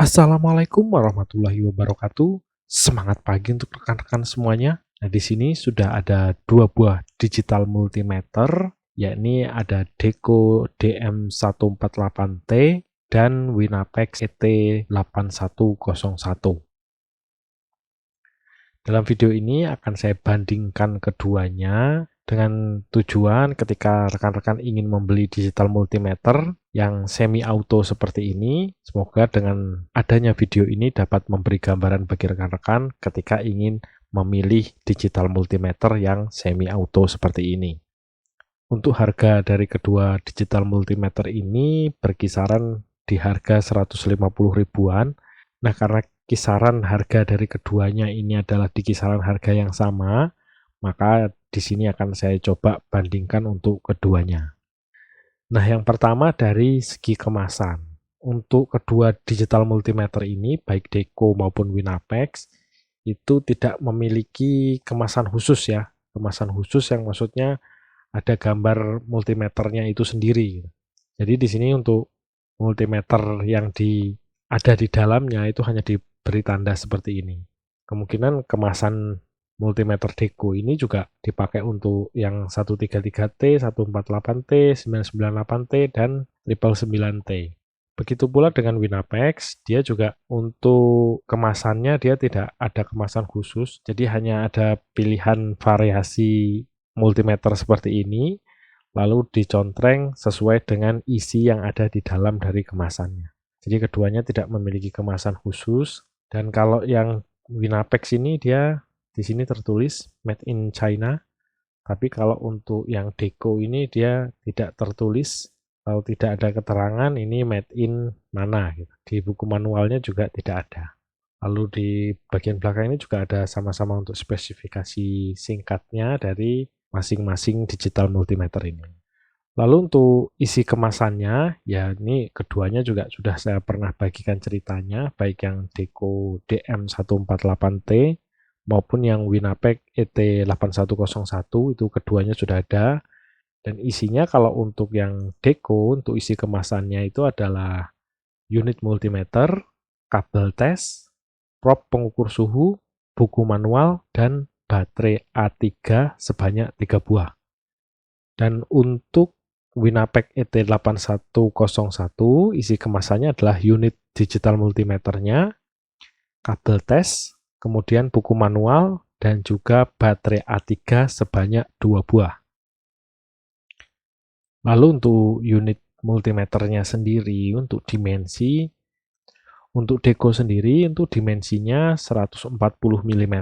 Assalamualaikum warahmatullahi wabarakatuh. Semangat pagi untuk rekan-rekan semuanya. Nah, di sini sudah ada dua buah digital multimeter, yakni ada Deco DM148T dan Winapex ET8101. Dalam video ini akan saya bandingkan keduanya dengan tujuan ketika rekan-rekan ingin membeli digital multimeter yang semi auto seperti ini. Semoga dengan adanya video ini dapat memberi gambaran bagi rekan-rekan ketika ingin memilih digital multimeter yang semi auto seperti ini. Untuk harga dari kedua digital multimeter ini berkisaran di harga 150 ribuan. Nah, karena kisaran harga dari keduanya ini adalah di kisaran harga yang sama, maka di sini akan saya coba bandingkan untuk keduanya. Nah, yang pertama dari segi kemasan. Untuk kedua digital multimeter ini, baik Deco maupun Winapex, itu tidak memiliki kemasan khusus ya. Kemasan khusus yang maksudnya ada gambar multimeternya itu sendiri. Jadi di sini untuk multimeter yang ada di dalamnya itu hanya diberi tanda seperti ini. Kemungkinan kemasan multimeter Deco ini juga dipakai untuk yang 133T, 148T, 998T, dan 999T. Begitu pula dengan Winapex, dia juga untuk kemasannya dia tidak ada kemasan khusus, jadi hanya ada pilihan variasi multimeter seperti ini, lalu dicontreng sesuai dengan isi yang ada di dalam dari kemasannya. Jadi keduanya tidak memiliki kemasan khusus, dan kalau yang Winapex ini dia di sini tertulis Made in China, tapi kalau untuk yang Deco ini dia tidak tertulis atau tidak ada keterangan ini made in mana gitu. Di buku manualnya juga tidak ada. Lalu di bagian belakang ini juga ada sama-sama untuk spesifikasi singkatnya dari masing-masing digital multimeter ini. Lalu untuk isi kemasannya, ya ini keduanya juga sudah saya pernah bagikan ceritanya, baik yang Deco DM148T maupun yang Winapex ET8101, itu keduanya sudah ada. Dan isinya kalau untuk yang Deco, untuk isi kemasannya itu adalah unit multimeter, kabel tes, prop pengukur suhu, buku manual, dan baterai A3 sebanyak 3 buah. Dan untuk Winapex ET8101, isi kemasannya adalah unit digital multimeternya, kabel tes, kemudian buku manual, dan juga baterai A3 sebanyak 2 buah. Lalu untuk unit multimeternya sendiri, untuk dimensi, untuk Deco sendiri, untuk dimensinya 140 mm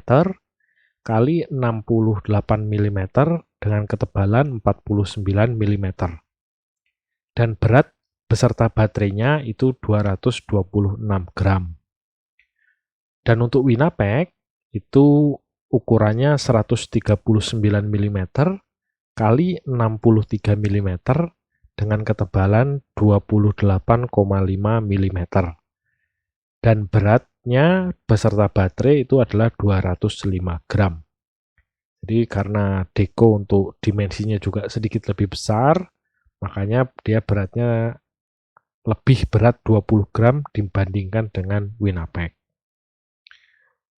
kali 68 mm dengan ketebalan 49 mm. Dan berat beserta baterainya itu 226 gram. Dan untuk Winapex itu ukurannya 139 mm kali 63 mm dengan ketebalan 28,5 mm. Dan beratnya beserta baterai itu adalah 205 gram. Jadi karena Deco untuk dimensinya juga sedikit lebih besar, makanya dia beratnya lebih berat 20 gram dibandingkan dengan Winapex.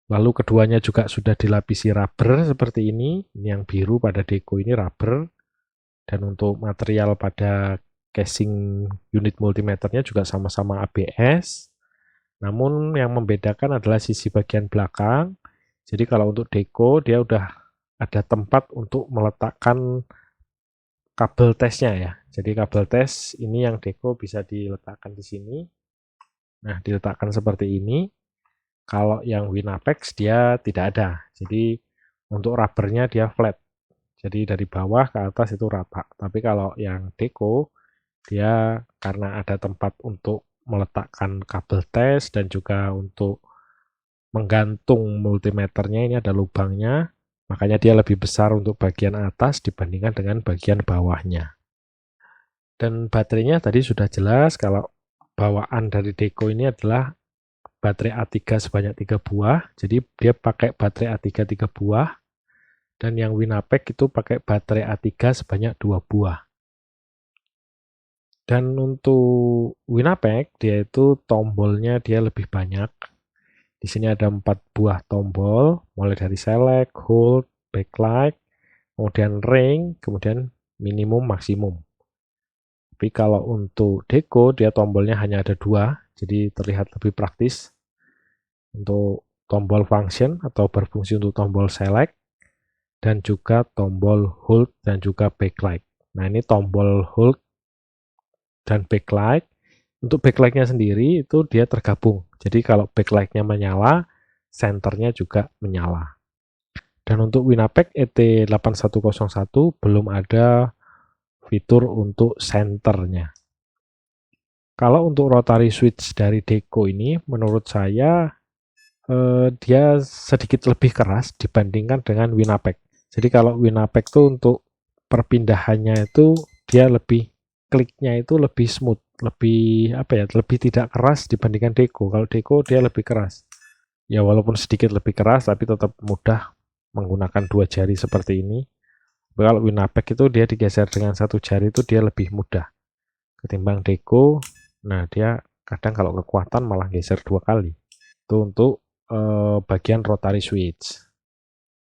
Lalu keduanya juga sudah dilapisi rubber seperti ini. Ini yang biru pada Deco ini rubber. Dan untuk material pada casing unit multimeternya juga sama-sama ABS. Namun yang membedakan adalah sisi bagian belakang. Jadi kalau untuk Deco dia udah ada tempat untuk meletakkan kabel tesnya ya. Jadi kabel tes ini yang Deco bisa diletakkan di sini. Nah, diletakkan seperti ini. Kalau yang Winapex dia tidak ada. Jadi untuk rubbernya dia flat. Jadi dari bawah ke atas itu rata. Tapi kalau yang Deco dia karena ada tempat untuk meletakkan kabel tes dan juga untuk menggantung multimeternya ini ada lubangnya, makanya dia lebih besar untuk bagian atas dibandingkan dengan bagian bawahnya. Dan baterainya tadi sudah jelas kalau bawaan dari Deco ini adalah baterai A3 sebanyak 3 buah, jadi dia pakai baterai A3 3 buah, dan yang Winapex itu pakai baterai A3 sebanyak 2 buah. Dan untuk Winapex dia itu tombolnya dia lebih banyak. Di sini ada 4 buah tombol, mulai dari select, hold, backlight, kemudian ring, kemudian minimum, maksimum. Tapi kalau untuk deco dia tombolnya hanya ada 2, jadi terlihat lebih praktis. Untuk tombol function atau berfungsi untuk tombol select, dan juga tombol hold dan juga backlight. Nah, ini tombol hold dan backlight. Untuk backlightnya sendiri itu dia tergabung. Jadi kalau backlightnya menyala, senternya juga menyala. Dan untuk Winapex ET8101 belum ada fitur untuk senternya. Kalau untuk rotary switch dari Deco ini, menurut saya dia sedikit lebih keras dibandingkan dengan Winapex. Jadi kalau Winapex itu untuk perpindahannya itu dia lebih kliknya itu lebih smooth, lebih lebih tidak keras dibandingkan Deco. Kalau Deco dia lebih keras. Ya walaupun sedikit lebih keras tapi tetap mudah menggunakan 2 jari seperti ini. Kalau Winapex itu dia digeser dengan 1 jari itu dia lebih mudah ketimbang Deco. Nah, dia kadang kalau kekuatan malah geser 2 kali. Itu untuk bagian rotary switch.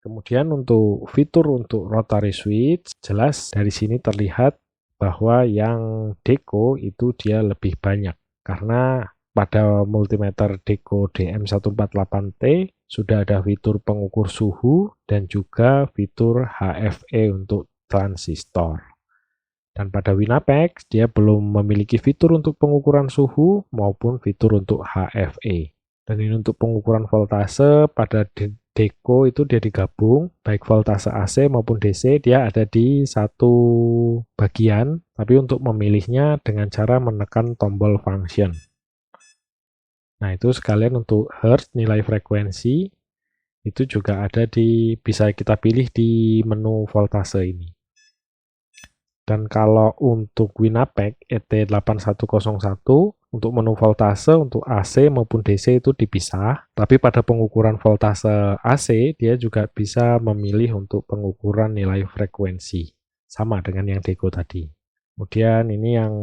Kemudian untuk fitur untuk rotary switch, jelas dari sini terlihat bahwa yang Deco itu dia lebih banyak. Karena pada multimeter Deco DM148T sudah ada fitur pengukur suhu dan juga fitur HFE untuk transistor. Dan pada Winapex dia belum memiliki fitur untuk pengukuran suhu maupun fitur untuk HFE. Dan ini untuk pengukuran voltase pada Deco itu dia digabung, baik voltase AC maupun DC dia ada di satu bagian, tapi untuk memilihnya dengan cara menekan tombol function. Nah, itu sekalian untuk hertz, nilai frekuensi, itu juga ada bisa kita pilih di menu voltase ini. Dan kalau untuk Winapex ET8101 untuk menu voltase untuk AC maupun DC itu dipisah, tapi pada pengukuran voltase AC dia juga bisa memilih untuk pengukuran nilai frekuensi, sama dengan yang Deco tadi. Kemudian ini yang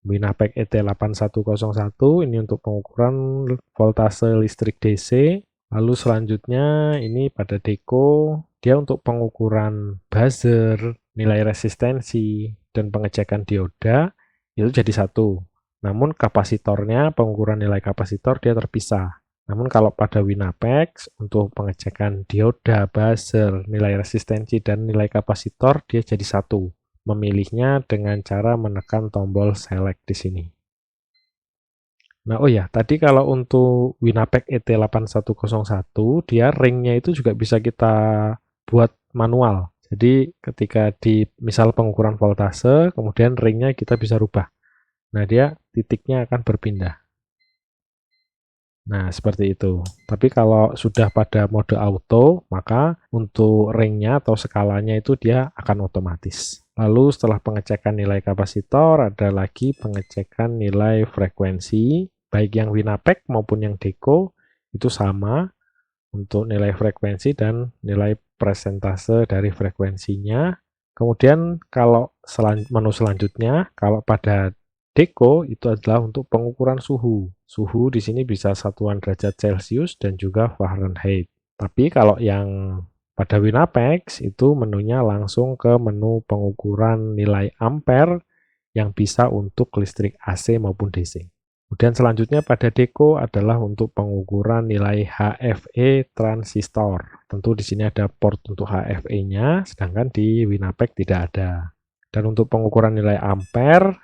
Winapex ET8101 ini untuk pengukuran voltase listrik DC. Lalu selanjutnya ini pada Deco dia untuk pengukuran buzzer, nilai resistensi, dan pengecekan dioda itu jadi satu. Namun kapasitornya, pengukuran nilai kapasitor dia terpisah. Namun kalau pada Winapex untuk pengecekan dioda, buzzer, nilai resistensi, dan nilai kapasitor dia jadi satu. Memilihnya dengan cara menekan tombol select di sini. Nah, oh ya, tadi kalau untuk Winapex ET8101 dia ringnya itu juga bisa kita buat manual. Jadi ketika di misal pengukuran voltase, kemudian ringnya kita bisa rubah. Nah, dia titiknya akan berpindah. Nah, seperti itu. Tapi kalau sudah pada mode auto, maka untuk ringnya atau skalanya itu dia akan otomatis. Lalu setelah pengecekan nilai kapasitor, ada lagi pengecekan nilai frekuensi. Baik yang Winapex maupun yang Deco itu sama untuk nilai frekuensi dan nilai persentase dari frekuensinya. Kemudian kalau menu selanjutnya, kalau pada Deco itu adalah untuk pengukuran suhu. Suhu di sini bisa satuan derajat Celcius dan juga Fahrenheit. Tapi kalau yang pada Winapex itu menunya langsung ke menu pengukuran nilai ampere yang bisa untuk listrik AC maupun DC. Kemudian selanjutnya pada Deco adalah untuk pengukuran nilai HFE transistor. Tentu di sini ada port untuk HFE-nya, sedangkan di Winapex tidak ada. Dan untuk pengukuran nilai ampere,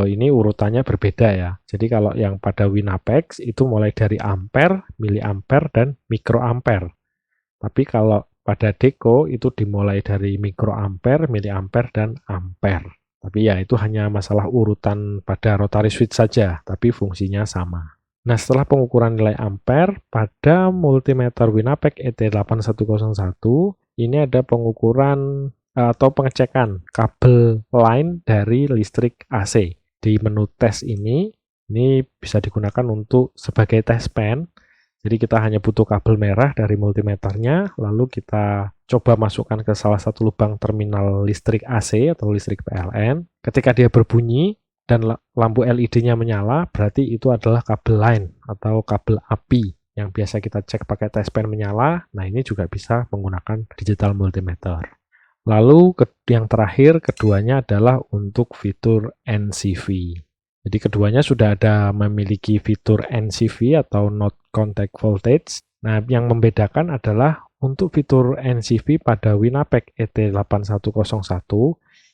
ini urutannya berbeda ya. Jadi kalau yang pada Winapex itu mulai dari ampere, miliampere, dan mikroampere. Tapi kalau pada Deco itu dimulai dari mikroampere, miliampere, dan ampere. Tapi ya itu hanya masalah urutan pada rotary switch saja, tapi fungsinya sama. Nah, setelah pengukuran nilai ampere, pada multimeter Winapex ET8101, ini ada pengukuran atau pengecekan kabel line dari listrik AC. Di menu tes ini bisa digunakan untuk sebagai test pen. Jadi kita hanya butuh kabel merah dari multimeternya, lalu kita coba masukkan ke salah satu lubang terminal listrik AC atau listrik PLN. Ketika dia berbunyi, dan lampu LED-nya menyala, berarti itu adalah kabel line atau kabel api yang biasa kita cek pakai test pen menyala. Nah, ini juga bisa menggunakan digital multimeter. Lalu yang terakhir, keduanya adalah untuk fitur NCV. Jadi keduanya sudah ada memiliki fitur NCV atau Not Contact Voltage. Nah, yang membedakan adalah untuk fitur NCV pada Winapec ET8101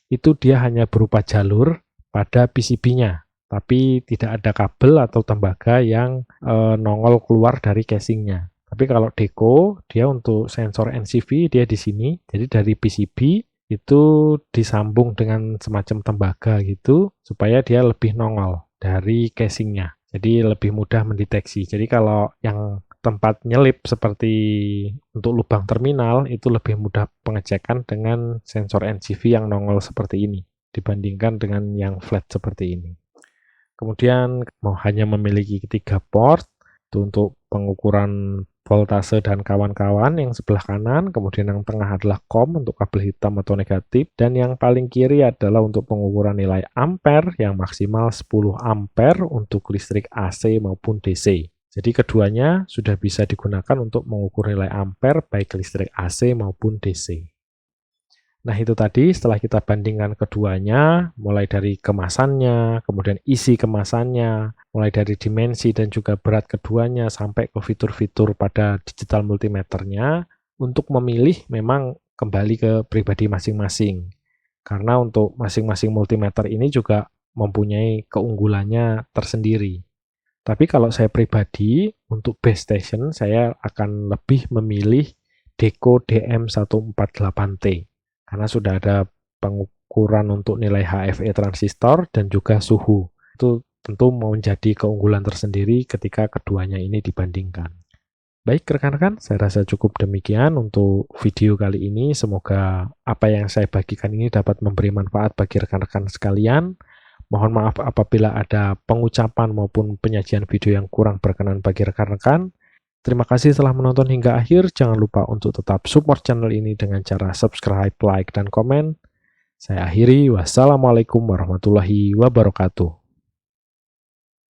itu dia hanya berupa jalur pada PCB-nya, tapi tidak ada kabel atau tembaga yang nongol keluar dari casingnya. Tapi kalau Deco, dia untuk sensor NCV dia di sini, jadi dari PCB itu disambung dengan semacam tembaga gitu, supaya dia lebih nongol dari casingnya, jadi lebih mudah mendeteksi. Jadi kalau yang tempat nyelip seperti untuk lubang terminal, itu lebih mudah pengecekan dengan sensor NCV yang nongol seperti ini, dibandingkan dengan yang flat seperti ini. Kemudian hanya memiliki 3 port, itu untuk pengukuran voltase dan kawan-kawan yang sebelah kanan, kemudian yang tengah adalah COM untuk kabel hitam atau negatif, dan yang paling kiri adalah untuk pengukuran nilai ampere yang maksimal 10 ampere untuk listrik AC maupun DC. Jadi keduanya sudah bisa digunakan untuk mengukur nilai ampere baik listrik AC maupun DC. Nah, itu tadi setelah kita bandingkan keduanya, mulai dari kemasannya, kemudian isi kemasannya, mulai dari dimensi dan juga berat keduanya, sampai ke fitur-fitur pada digital multimeternya, untuk memilih memang kembali ke pribadi masing-masing. Karena untuk masing-masing multimeter ini juga mempunyai keunggulannya tersendiri. Tapi kalau saya pribadi, untuk base station, saya akan lebih memilih Deco DM148T. Karena sudah ada pengukuran untuk nilai HFE transistor dan juga suhu. Itu tentu menjadi keunggulan tersendiri ketika keduanya ini dibandingkan. Baik rekan-rekan, saya rasa cukup demikian untuk video kali ini. Semoga apa yang saya bagikan ini dapat memberi manfaat bagi rekan-rekan sekalian. Mohon maaf apabila ada pengucapan maupun penyajian video yang kurang berkenan bagi rekan-rekan. Terima kasih telah menonton hingga akhir. Jangan lupa untuk tetap support channel ini dengan cara subscribe, like, dan komen. Saya akhiri. Wassalamualaikum warahmatullahi wabarakatuh.